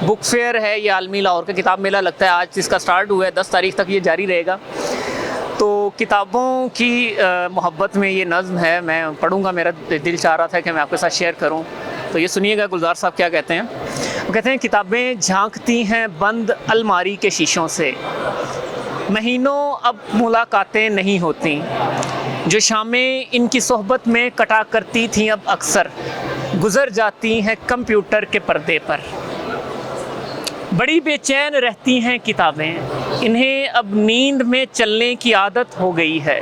Book fair है, ये आलमी लाहौर का किताब मेला लगता है। आज इसका स्टार्ट हुआ है, 10 तारीख तक ये जारी रहेगा। तो किताबों की मोहब्बत में ये नज़्म है, मैं पढ़ूँगा, मेरा दिल चाह रहा था कि मैं आपके साथ शेयर करूँ। तो ये सुनिएगा गुलजार साहब क्या कहते हैं। वो कहते हैं, किताबें झांकती हैं बंद अलमारी के शीशों से, महीनों अब मुलाकातें नहीं होती, जो शामें इनकी सोहबत में कटा करती थीं अब अक्सर गुज़र जाती हैं कंप्यूटर के पर्दे पर। बड़ी बेचैन रहती हैं किताबें, इन्हें अब नींद में चलने की आदत हो गई है।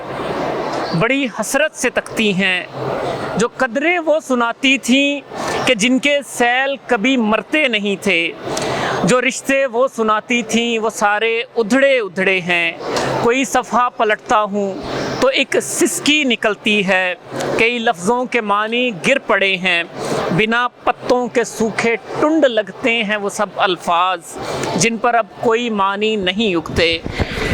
बड़ी हसरत से तकती हैं जो कदरें वो सुनाती थीं कि जिनके सैल कभी मरते नहीं थे। जो रिश्ते वो सुनाती थीं वो सारे उधड़े उधड़े हैं। कोई सफ़हा पलटता हूँ तो एक सिसकी निकलती है, कई लफ्ज़ों के मानी गिर पड़े हैं। बिना पत्तों के सूखे टुंड लगते हैं वो सब अल्फाज जिन पर अब कोई मानी नहीं उगते।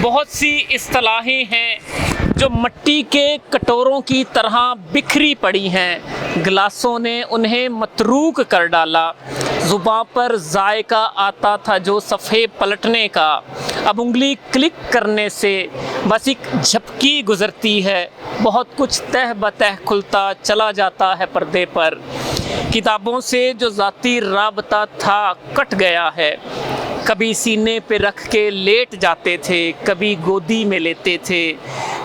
बहुत सी इस्तिलाहें हैं जो मट्टी के कटोरों की तरह बिखरी पड़ी हैं, गिलासों ने उन्हें मतरूक कर डाला। ज़ुबां पर जायका आता था जो सफ़े पलटने का, अब उंगली क्लिक करने से बस एक झपकी गुज़रती है। बहुत कुछ तह बतह खुलता चला जाता है पर्दे पर। किताबों से जो ज़ाती राबता था कट गया है। कभी सीने पे रख के लेट जाते थे, कभी गोदी में लेते थे,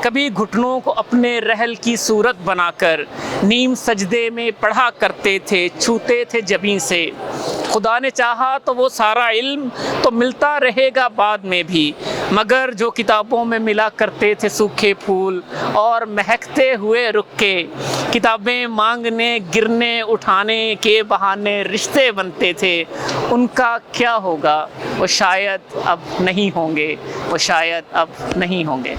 कभी घुटनों को अपने रहल की सूरत बनाकर नीम सजदे में पढ़ा करते थे, छूते थे जबीं से। खुदा ने चाहा तो वो सारा इल्म तो मिलता रहेगा बाद में भी, मगर जो किताबों में मिला करते थे सूखे फूल और महकते हुए रुक्के, किताबें मांगने गिरने उठाने के बहाने रिश्ते बनते थे, उनका क्या होगा? वो शायद अब नहीं होंगे, वो शायद अब नहीं होंगे।